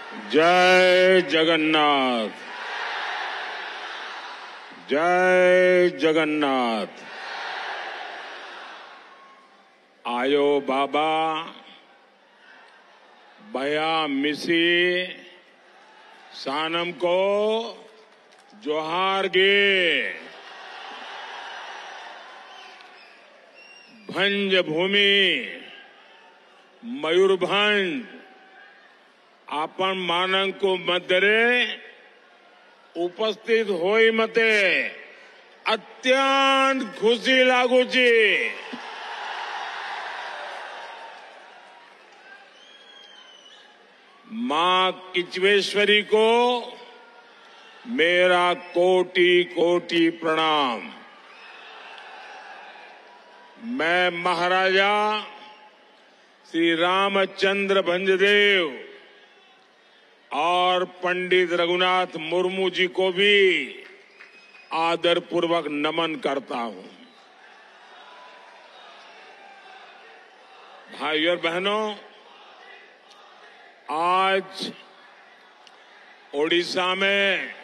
जय जगन्नाथ, जय जगन्नाथ। आयो बाबा भया मिसी सानम को जोहार गे। भंज भूमि मयूरभंज आपन मानंग को मध्यरे उपस्थित होई मते अत्यंत खुशी लागू छी। मां किचवेश्वरी को मेरा कोटि कोटि प्रणाम। मैं महाराजा श्री रामचंद्र भंजदेव और पंडित रघुनाथ मुर्मू जी को भी आदरपूर्वक नमन करता हूं। भाइयों और बहनों, आज ओडिशा में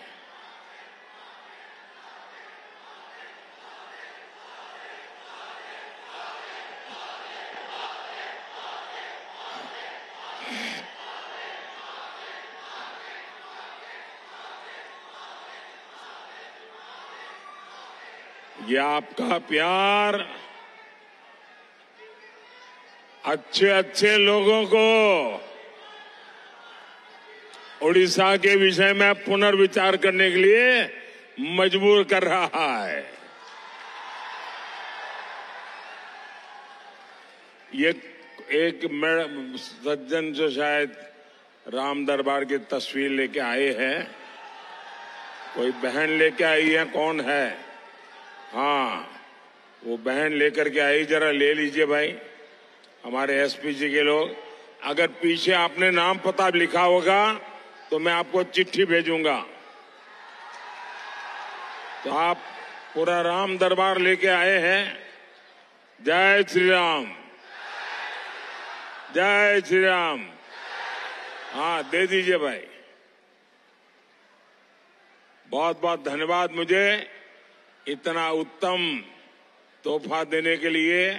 ये आपका प्यार अच्छे अच्छे लोगों को ओडिशा के विषय में पुनर्विचार करने के लिए मजबूर कर रहा है। ये एक सज्जन जो शायद राम दरबार की तस्वीर लेके आए हैं, कोई बहन लेके आई है, कौन है? हाँ, वो बहन लेकर के आई, जरा ले लीजिए भाई, हमारे एसपी जी के लोग। अगर पीछे आपने नाम पता लिखा होगा तो मैं आपको चिट्ठी भेजूंगा। तो आप पूरा राम दरबार लेके आए हैं। जय श्री राम, जय श्री राम। हाँ, दे दीजिए भाई। बहुत बहुत धन्यवाद मुझे इतना उत्तम तोहफा देने के लिए।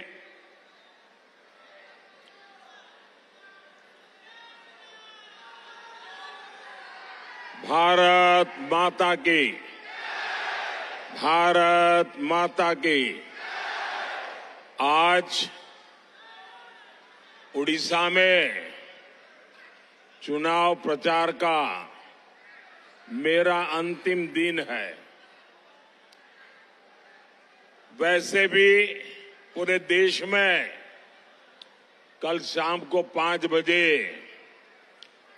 भारत माता की, भारत माता की। आज उड़ीसा में चुनाव प्रचार का मेरा अंतिम दिन है। वैसे भी पूरे देश में कल शाम को 5 बजे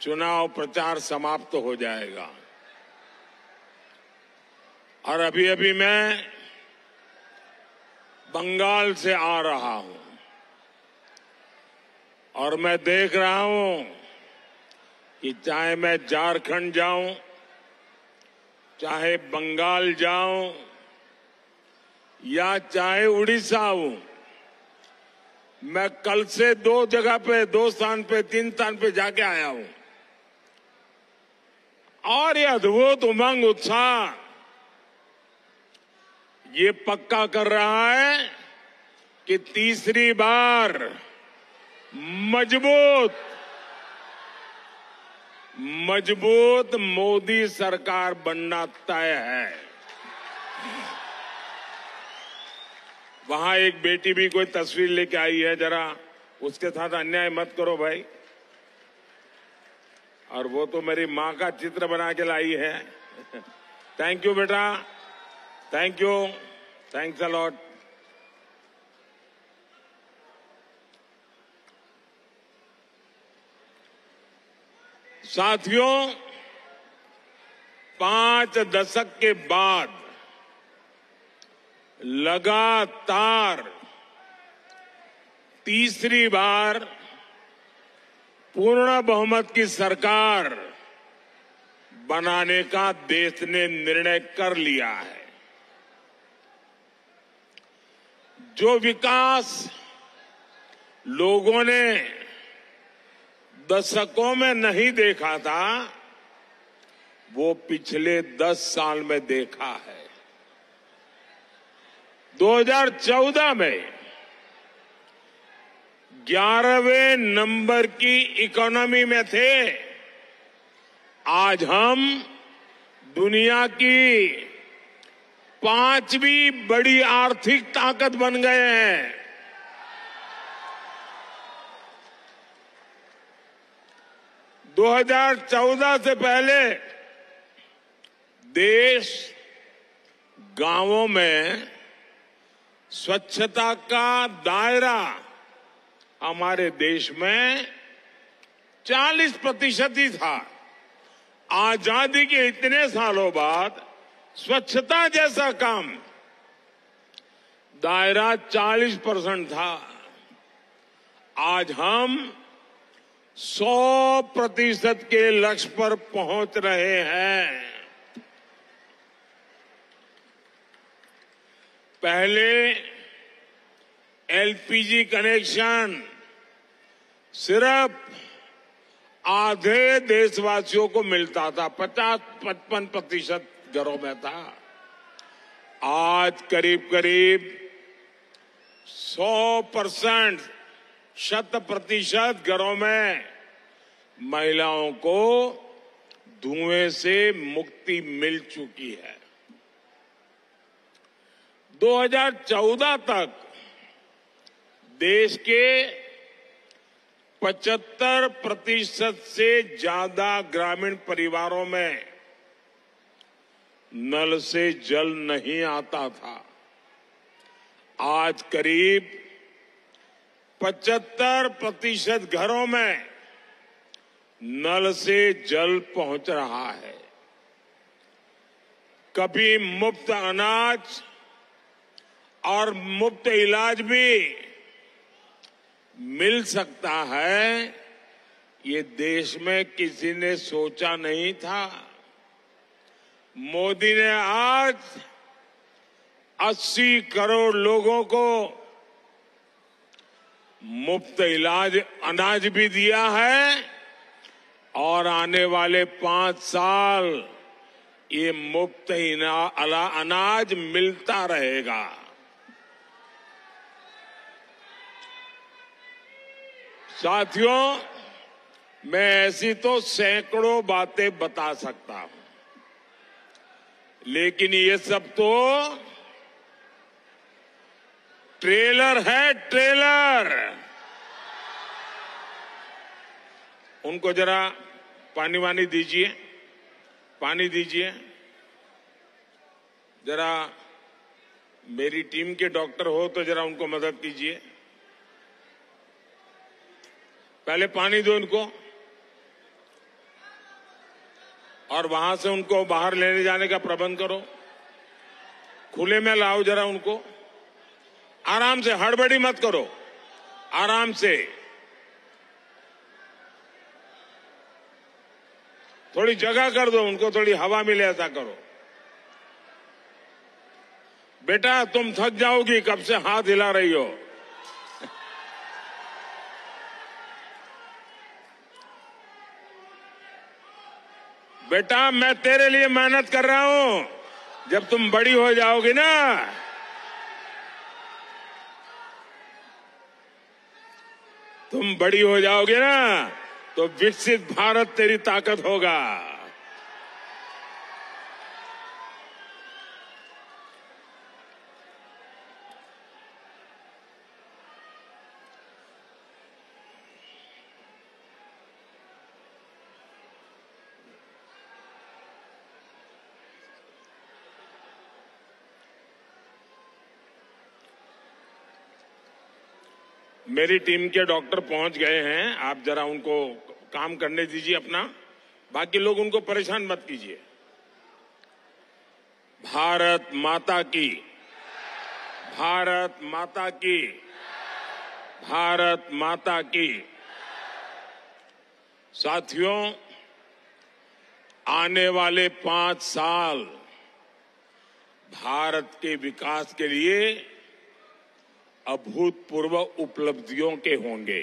चुनाव प्रचार समाप्त हो जाएगा। और अभी अभी मैं बंगाल से आ रहा हूं और मैं देख रहा हूं कि चाहे मैं झारखंड जाऊं, चाहे बंगाल जाऊं या चाहे उड़ीसा आऊं, मैं कल से 2 जगह पे, 2 स्थान पे, 3 स्थान पे जाके आया हूं। और ये अद्भुत उमंग उत्साह ये पक्का कर रहा है कि तीसरी बार मजबूत मोदी सरकार बनना तय है। वहां एक बेटी भी कोई तस्वीर लेके आई है, जरा उसके साथ अन्याय मत करो भाई। और वो तो मेरी मां का चित्र बना के लाई है। थैंक यू बेटा, thank you, thanks a lot. साथियों, 5 दशक के बाद लगातार तीसरी बार पूर्ण बहुमत की सरकार बनाने का देश ने निर्णय कर लिया है। जो विकास लोगों ने दशकों में नहीं देखा था, वो पिछले 10 साल में देखा है। 2014 में 11वें नंबर की इकोनॉमी में थे। आज हम दुनिया की 5वीं बड़ी आर्थिक ताकत बन गए हैं। - 2014 से पहले देश गांवों में स्वच्छता का दायरा हमारे देश में 40% ही था। आजादी के इतने सालों बाद स्वच्छता जैसा काम दायरा 40% था। आज हम 100% के लक्ष्य पर पहुंच रहे हैं। पहले एलपीजी कनेक्शन सिर्फ आधे देशवासियों को मिलता था, 50-55% घरों में था। आज करीब करीब 100%, 100% घरों में महिलाओं को धुएं से मुक्ति मिल चुकी है। 2014 तक देश के 75% से ज्यादा ग्रामीण परिवारों में नल से जल नहीं आता था। आज करीब 75% घरों में नल से जल पहुंच रहा है। कभी मुफ्त अनाज और मुफ्त इलाज भी मिल सकता है, ये देश में किसी ने सोचा नहीं था। मोदी ने आज 80 करोड़ लोगों को मुफ्त इलाज अनाज भी दिया है और आने वाले 5 साल ये मुफ्त अनाज मिलता रहेगा। साथियों, मैं ऐसी तो सैकड़ों बातें बता सकता हूं, लेकिन ये सब तो ट्रेलर है, ट्रेलर। उनको जरा पानी वानी दीजिए, पानी दीजिए। जरा मेरी टीम के डॉक्टर हो तो जरा उनको मदद कीजिए। पहले पानी दो इनको और वहां से उनको बाहर लेने जाने का प्रबंध करो। खुले में लाओ जरा उनको, आराम से, हड़बड़ी मत करो, आराम से। थोड़ी जगह कर दो उनको, थोड़ी हवा मिले, ऐसा करो। बेटा तुम थक जाओगी, कब से हाथ हिला रही हो। बेटा मैं तेरे लिए मेहनत कर रहा हूं। जब तुम बड़ी हो जाओगी ना, तुम बड़ी हो जाओगे ना, तो विकसित भारत तेरी ताकत होगा। मेरी टीम के डॉक्टर पहुंच गए हैं, आप जरा उनको काम करने दीजिए अपना, बाकी लोग उनको परेशान मत कीजिए। भारत माता की, भारत माता की, भारत माता की। साथियों, आने वाले 5 साल भारत के विकास के लिए अभूतपूर्व उपलब्धियों के होंगे।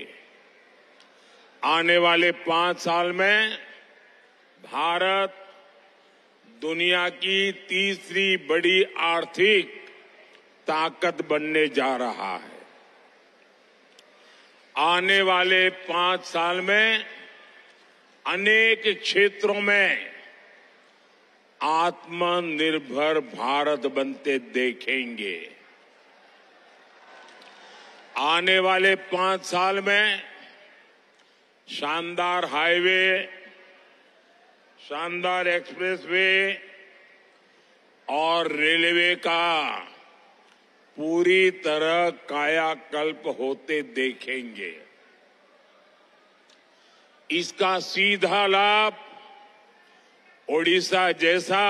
आने वाले 5 साल में भारत दुनिया की तीसरी बड़ी आर्थिक ताकत बनने जा रहा है। आने वाले 5 साल में अनेक क्षेत्रों में आत्मनिर्भर भारत बनते देखेंगे। आने वाले 5 साल में शानदार हाईवे, शानदार एक्सप्रेसवे और रेलवे का पूरी तरह कायाकल्प होते देखेंगे। इसका सीधा लाभ ओडिशा जैसा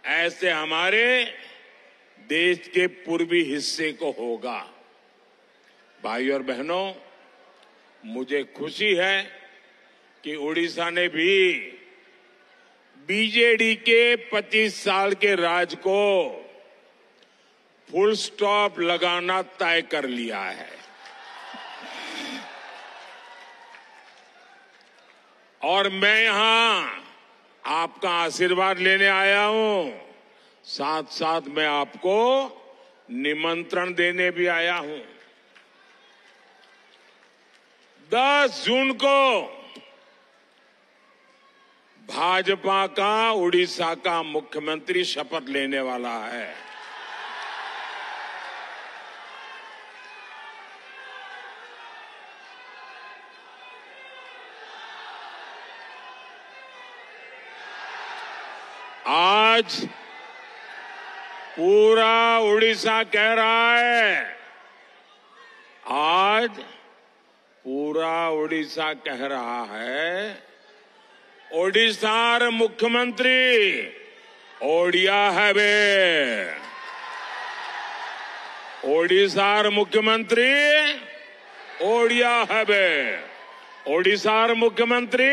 ऐसे हमारे देश के पूर्वी हिस्से को होगा। भाई और बहनों, मुझे खुशी है कि ओडिशा ने भी बीजेडी के 25 साल के राज को फुल स्टॉप लगाना तय कर लिया है। और मैं यहां आपका आशीर्वाद लेने आया हूं, साथ साथ मैं आपको निमंत्रण देने भी आया हूं। 10 जून को भाजपा का उड़ीसा का मुख्यमंत्री शपथ लेने वाला है। आज पूरा उड़ीसा कह रहा है, आज पूरा उड़ीसा कह रहा है, ओडिशार मुख्यमंत्री ओडिया है बे। ओडिशार मुख्यमंत्री ओडिया है बे। ओडिशार मुख्यमंत्री,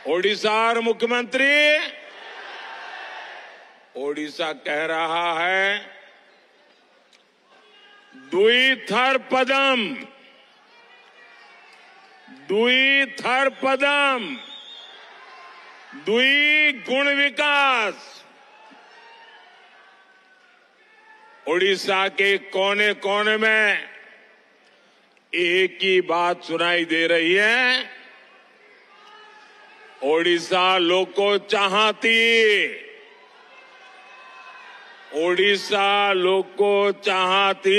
ओडिशार मुख्यमंत्री ओडिशा कह रहा है, द्विथर पदम, द्विथर पदम, द्विगुण विकास। ओडिशा के कोने कोने में एक ही बात सुनाई दे रही है, ओडिशा लोको चाहती, ओडिशा लोको चाहती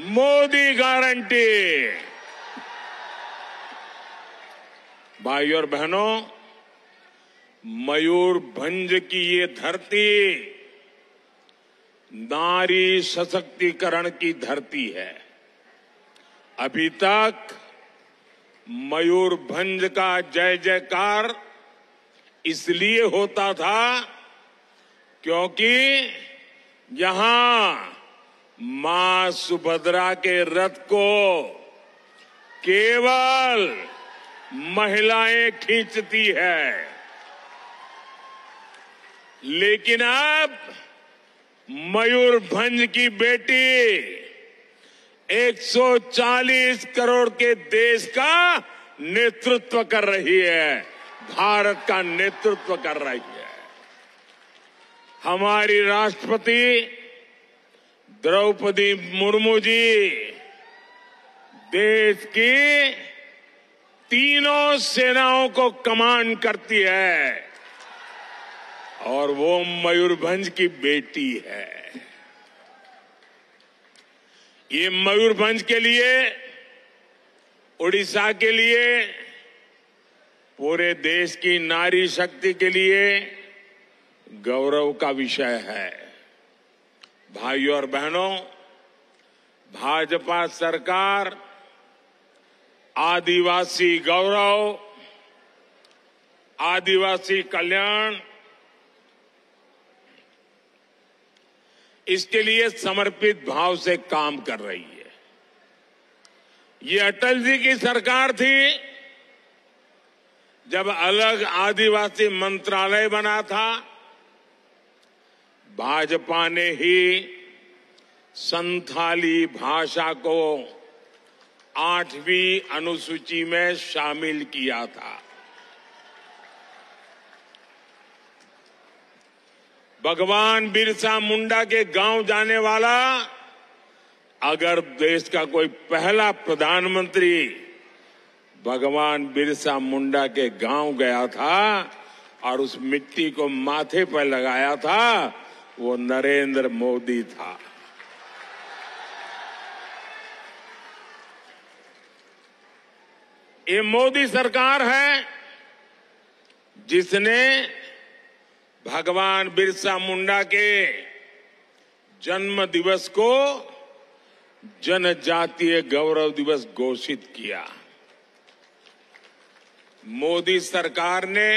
मोदी गारंटी। भाई और बहनों, मयूरभंज की ये धरती नारी सशक्तिकरण की धरती है। अभी तक मयूरभंज का जय जयकार इसलिए होता था क्योंकि यहां मां सुभद्रा के रथ को केवल महिलाएं खींचती है। लेकिन अब मयूरभंज की बेटी 140 करोड़ के देश का नेतृत्व कर रही है, भारत का नेतृत्व कर रही है। हमारी राष्ट्रपति द्रौपदी मुर्मू जी देश की तीनों सेनाओं को कमांड करती है और वो मयूरभंज की बेटी है। ये मयूरभंज के लिए, उड़ीसा के लिए, पूरे देश की नारी शक्ति के लिए गौरव का विषय है। भाइयों और बहनों, भाजपा सरकार आदिवासी गौरव, आदिवासी कल्याण, इसके लिए समर्पित भाव से काम कर रही है। ये अटल जी की सरकार थी जब अलग आदिवासी मंत्रालय बना था। भाजपा ने ही संथाली भाषा को 8वीं अनुसूची में शामिल किया था। भगवान बिरसा मुंडा के गांव जाने वाला अगर देश का कोई पहला प्रधानमंत्री भगवान बिरसा मुंडा के गांव गया था और उस मिट्टी को माथे पर लगाया था, वो नरेंद्र मोदी था। ये मोदी सरकार है जिसने भगवान बिरसा मुंडा के जन्म दिवस को जनजातीय गौरव दिवस घोषित किया। मोदी सरकार ने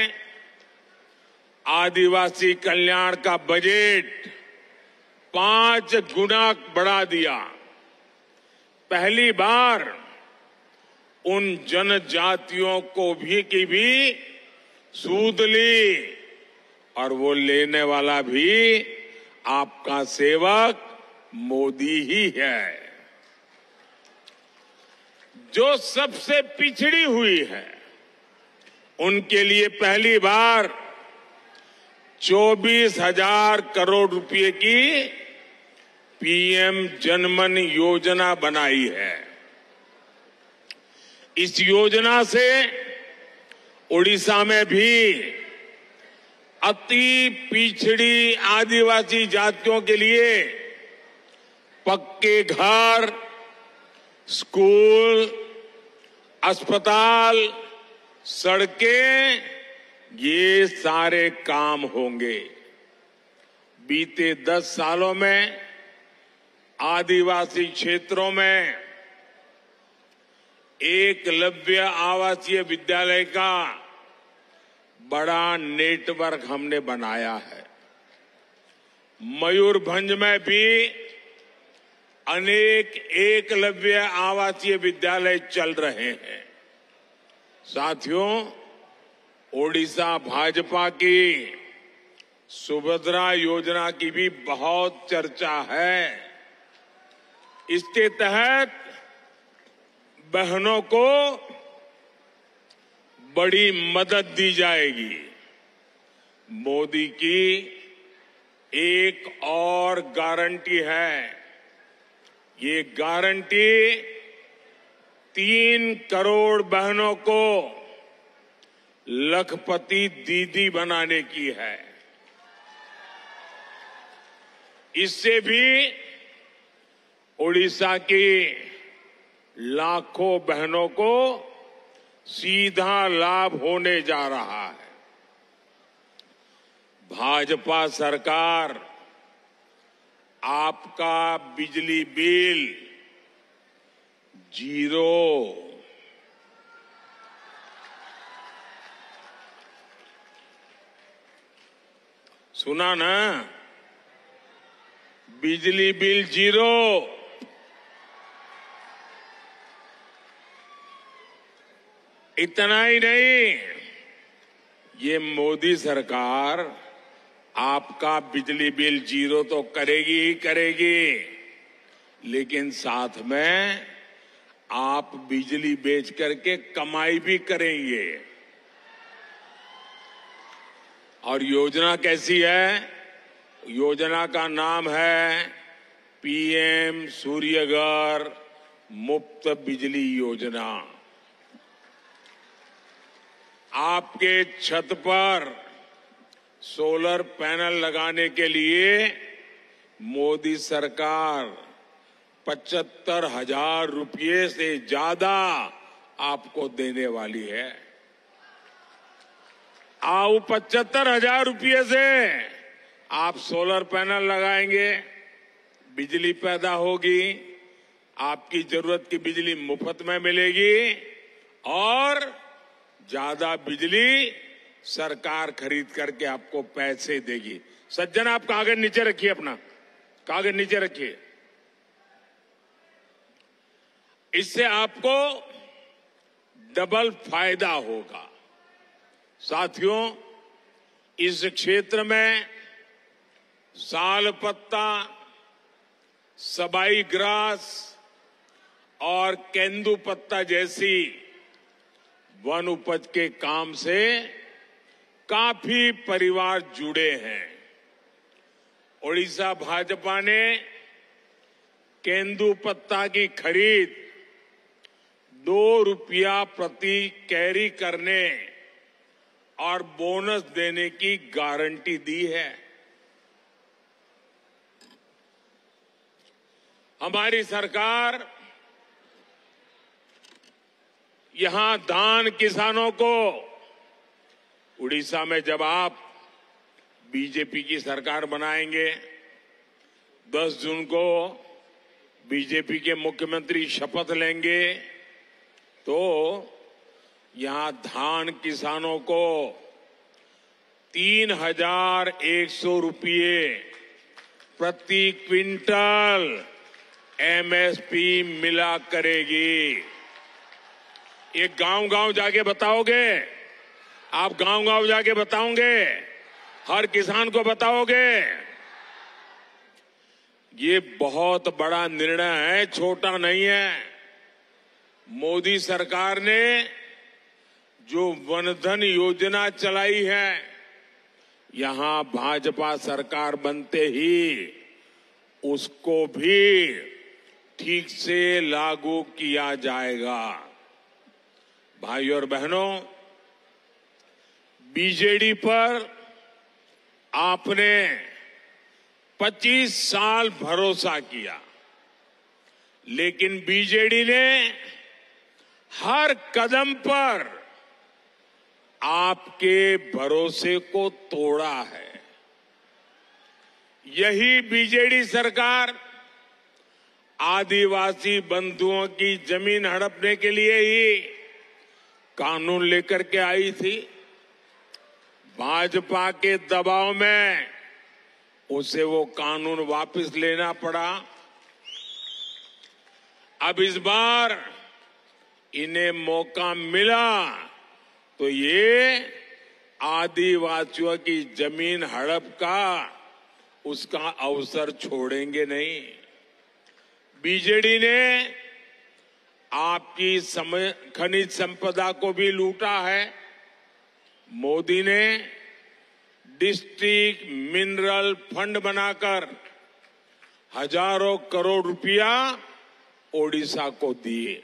आदिवासी कल्याण का बजट 5 गुना बढ़ा दिया। पहली बार उन जनजातियों को की भी सूद ली और वो लेने वाला भी आपका सेवक मोदी ही है। जो सबसे पिछड़ी हुई है उनके लिए पहली बार 24,000 करोड़ रुपए की पीएम जनमन योजना बनाई है। इस योजना से उड़ीसा में भी अति पिछड़ी आदिवासी जातियों के लिए पक्के घर, स्कूल, अस्पताल, सड़कें, ये सारे काम होंगे। बीते 10 सालों में आदिवासी क्षेत्रों में एकलव्य आवासीय विद्यालय का बड़ा नेटवर्क हमने बनाया है। मयूरभंज में भी अनेक एकलव्य आवासीय विद्यालय चल रहे हैं। साथियों, ओडिशा भाजपा की सुभद्रा योजना की भी बहुत चर्चा है। इसके तहत बहनों को बड़ी मदद दी जाएगी। मोदी की एक और गारंटी है। ये गारंटी 3 करोड़ बहनों को लखपति दीदी बनाने की है। इससे भी उड़ीसा की लाखों बहनों को सीधा लाभ होने जा रहा है। भाजपा सरकार आपका बिजली बिल 0, सुना ना, बिजली बिल 0। इतना ही नहीं, ये मोदी सरकार आपका बिजली बिल 0 तो करेगी ही करेगी, लेकिन साथ में आप बिजली बेच करके कमाई भी करेंगे। और योजना कैसी है? योजना का नाम है पीएम सूर्यघर मुफ्त बिजली योजना। आपके छत पर सोलर पैनल लगाने के लिए मोदी सरकार 75,000 रुपये से ज्यादा आपको देने वाली है। आओ 75,000 रुपये से आप सोलर पैनल लगाएंगे, बिजली पैदा होगी, आपकी जरूरत की बिजली मुफ्त में मिलेगी और ज्यादा बिजली सरकार खरीद करके आपको पैसे देगी। सज्जन, आप कागज नीचे रखिए, अपना कागज नीचे रखिए। इससे आपको डबल फायदा होगा। साथियों, इस क्षेत्र में साल पत्ता, सबाई ग्रास और केंदुपत्ता जैसी वन उपज के काम से काफी परिवार जुड़े हैं। ओडिशा भाजपा ने केंदुपत्ता की खरीद 2 रुपया प्रति कैरी करने और बोनस देने की गारंटी दी है। हमारी सरकार यहां धान किसानों को, उड़ीसा में जब आप बीजेपी की सरकार बनाएंगे, 10 जून को बीजेपी के मुख्यमंत्री शपथ लेंगे, तो यहां धान किसानों को 3,100 रुपये प्रति क्विंटल एमएसपी मिला करेगी। ये गांव-गांव जाके बताओगे? आप गांव-गांव जाके बताओगे? हर किसान को बताओगे? ये बहुत बड़ा निर्णय है, छोटा नहीं है। मोदी सरकार ने जो वनधन योजना चलाई है, यहां भाजपा सरकार बनते ही उसको भी ठीक से लागू किया जाएगा। भाइयों और बहनों, बीजेडी पर आपने 25 साल भरोसा किया, लेकिन बीजेडी ने हर कदम पर आपके भरोसे को तोड़ा है। यही बीजेडी सरकार आदिवासी बंधुओं की जमीन हड़पने के लिए ही कानून लेकर के आई थी। भाजपा के दबाव में उसे वो कानून वापस लेना पड़ा। अब इस बार इन्हें मौका मिला तो ये आदिवासियों की जमीन हड़प का उसका अवसर छोड़ेंगे नहीं। बीजेडी ने आपकी खनिज संपदा को भी लूटा है। मोदी ने डिस्ट्रिक्ट मिनरल फंड बनाकर हजारों करोड़ रुपया ओडिशा को दिए।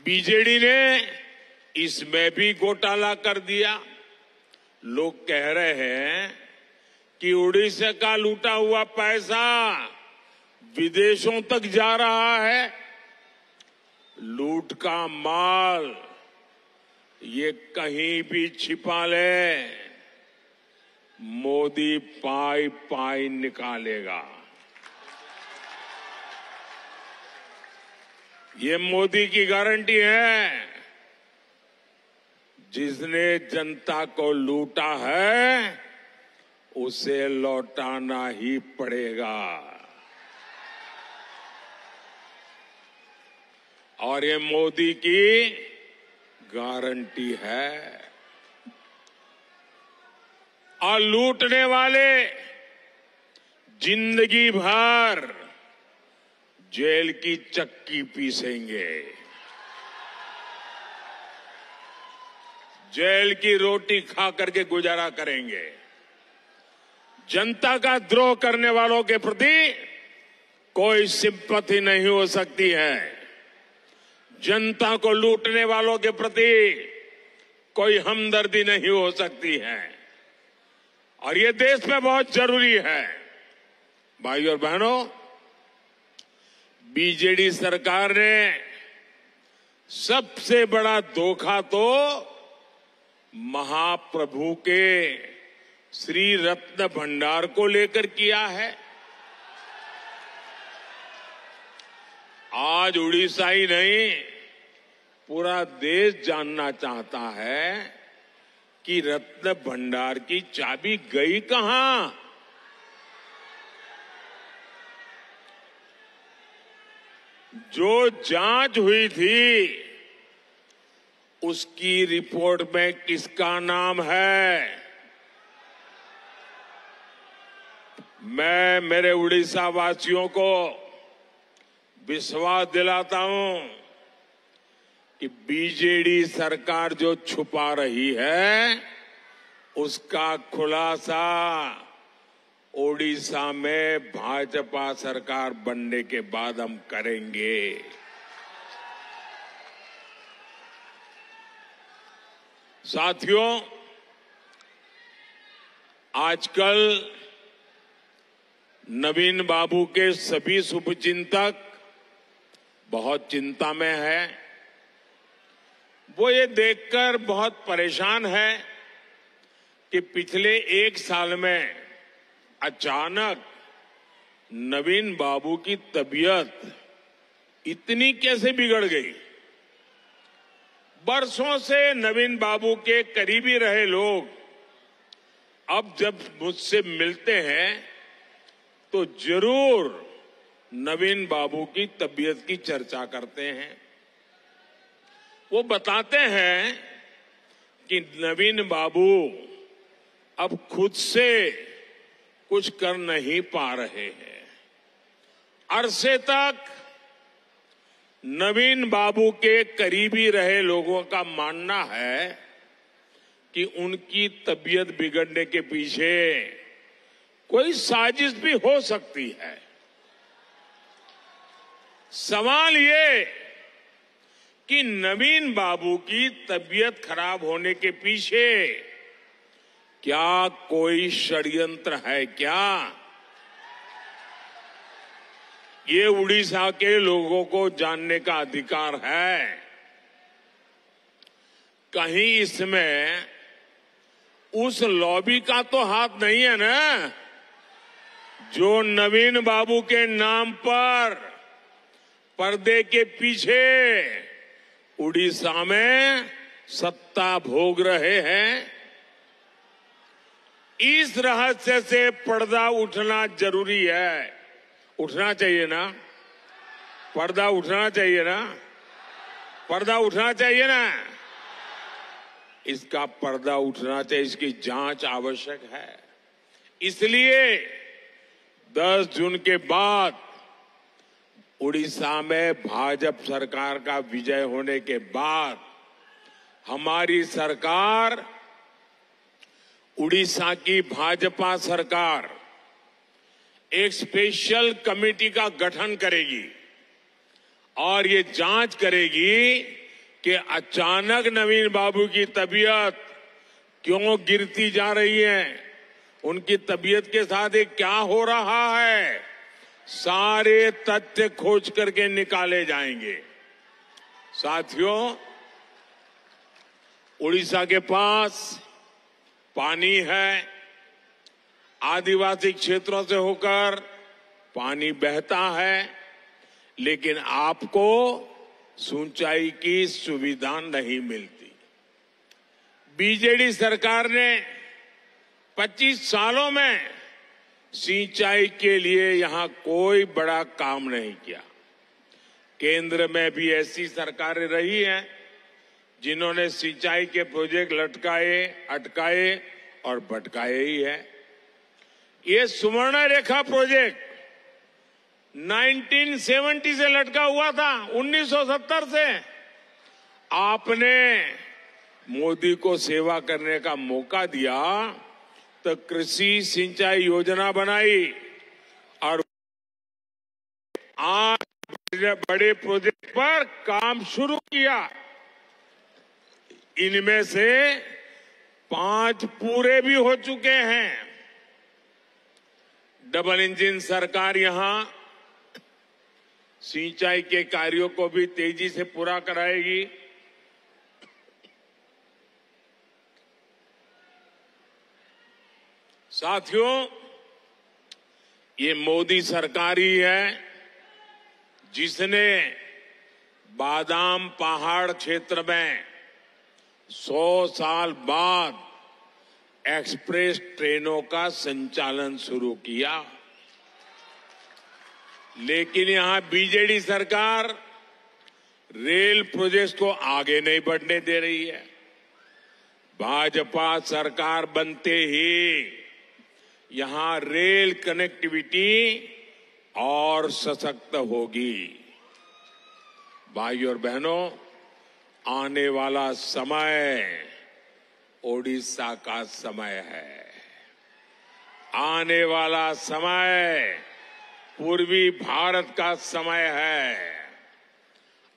बीजेडी ने इसमें भी घोटाला कर दिया। लोग कह रहे हैं कि ओडिशा का लूटा हुआ पैसा विदेशों तक जा रहा है। लूट का माल ये कहीं भी छिपा ले, मोदी पाई पाई निकालेगा। ये मोदी की गारंटी है। जिसने जनता को लूटा है उसे लौटाना ही पड़ेगा। और ये मोदी की गारंटी है। और लूटने वाले जिंदगी भर जेल की चक्की पीसेंगे, जेल की रोटी खा करके गुजारा करेंगे। जनता का द्रोह करने वालों के प्रति कोई सिंपैथी नहीं हो सकती है। जनता को लूटने वालों के प्रति कोई हमदर्दी नहीं हो सकती है। और ये देश में बहुत जरूरी है। भाइयों और बहनों, बीजेडी सरकार ने सबसे बड़ा धोखा तो महाप्रभु के श्री रत्न भंडार को लेकर किया है। आज उड़ीसा ही नहीं, पूरा देश जानना चाहता है कि रत्न भंडार की चाबी गई कहां? जो जांच हुई थी उसकी रिपोर्ट में किसका नाम है? मैं मेरे उड़ीसा वासियों को विश्वास दिलाता हूं कि बीजेडी सरकार जो छुपा रही है उसका खुलासा ओडिशा में भाजपा सरकार बनने के बाद हम करेंगे। साथियों, आजकल नवीन बाबू के सभी शुभचिंतक बहुत चिंता में है। वो ये देखकर बहुत परेशान है कि पिछले एक साल में अचानक नवीन बाबू की तबीयत इतनी कैसे बिगड़ गई। बरसों से नवीन बाबू के करीबी रहे लोग अब जब मुझसे मिलते हैं तो जरूर नवीन बाबू की तबीयत की चर्चा करते हैं। वो बताते हैं कि नवीन बाबू अब खुद से कुछ कर नहीं पा रहे हैं। अरसे तक नवीन बाबू के करीबी रहे लोगों का मानना है कि उनकी तबीयत बिगड़ने के पीछे कोई साजिश भी हो सकती है। सवाल ये कि नवीन बाबू की तबीयत खराब होने के पीछे क्या कोई षड्यंत्र है क्या? ये उड़ीसा के लोगों को जानने का अधिकार है। कहीं इसमें उस लॉबी का तो हाथ नहीं है ना, जो नवीन बाबू के नाम पर पर्दे के पीछे उड़ीसा में सत्ता भोग रहे हैं। इस रहस्य से पर्दा उठना जरूरी है। उठना चाहिए ना? पर्दा उठना चाहिए ना? पर्दा उठना चाहिए ना? इसका पर्दा उठना चाहिए, इसकी जांच आवश्यक है। इसलिए 10 जून के बाद उड़ीसा में भाजपा सरकार का विजय होने के बाद हमारी सरकार, उड़ीसा की भाजपा सरकार एक स्पेशल कमेटी का गठन करेगी और ये जांच करेगी कि अचानक नवीन बाबू की तबीयत क्यों गिरती जा रही है, उनकी तबीयत के साथ ये क्या हो रहा है। सारे तथ्य खोज करके निकाले जाएंगे। साथियों, उड़ीसा के पास पानी है। आदिवासी क्षेत्रों से होकर पानी बहता है, लेकिन आपको सिंचाई की सुविधा नहीं मिलती। बीजेडी सरकार ने 25 सालों में सिंचाई के लिए यहां कोई बड़ा काम नहीं किया। केंद्र में भी ऐसी सरकारें रही हैं जिन्होंने सिंचाई के प्रोजेक्ट लटकाए, अटकाए और भटकाए ही है। ये सुवर्ण रेखा प्रोजेक्ट 1970 से लटका हुआ था, 1970 से। आपने मोदी को सेवा करने का मौका दिया तो कृषि सिंचाई योजना बनाई और आज बड़े प्रोजेक्ट पर काम शुरू किया। इनमें से 5 पूरे भी हो चुके हैं। डबल इंजन सरकार यहां सिंचाई के कार्यों को भी तेजी से पूरा कराएगी। साथियों, ये मोदी सरकार ही है जिसने बादाम पहाड़ क्षेत्र में 100 साल बाद एक्सप्रेस ट्रेनों का संचालन शुरू किया। लेकिन यहां बीजेडी सरकार रेल प्रोजेक्ट को आगे नहीं बढ़ने दे रही है। भाजपा सरकार बनते ही यहां रेल कनेक्टिविटी और सशक्त होगी। भाइयों और बहनों, आने वाला समय ओडिशा का समय है। आने वाला समय पूर्वी भारत का समय है।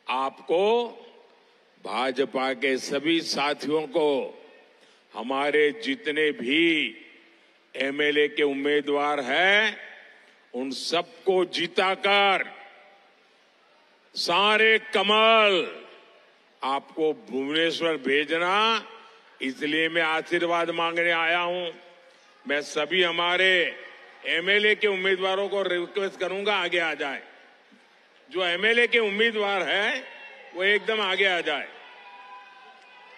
आपको, भाजपा के सभी साथियों को, हमारे जितने भी एमएलए के उम्मीदवार हैं, उन सबको जिताकर सारे कमल आपको भुवनेश्वर भेजना, इसलिए मैं आशीर्वाद मांगने आया हूं। मैं सभी हमारे एमएलए के उम्मीदवारों को रिक्वेस्ट करूंगा, आगे आ जाए। जो एमएलए के उम्मीदवार हैं वो एकदम आगे आ जाए।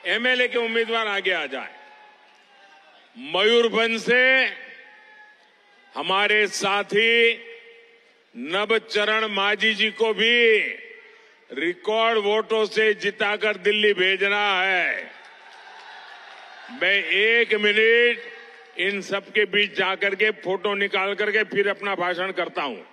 एमएलए के उम्मीदवार आगे आ जाए। मयूरभंज से हमारे साथी नवचरण मांझी जी को भी रिकॉर्ड वोटों से जिताकर दिल्ली भेजना है। मैं 1 मिनट इन सबके बीच जाकर के फोटो निकाल करके फिर अपना भाषण करता हूं।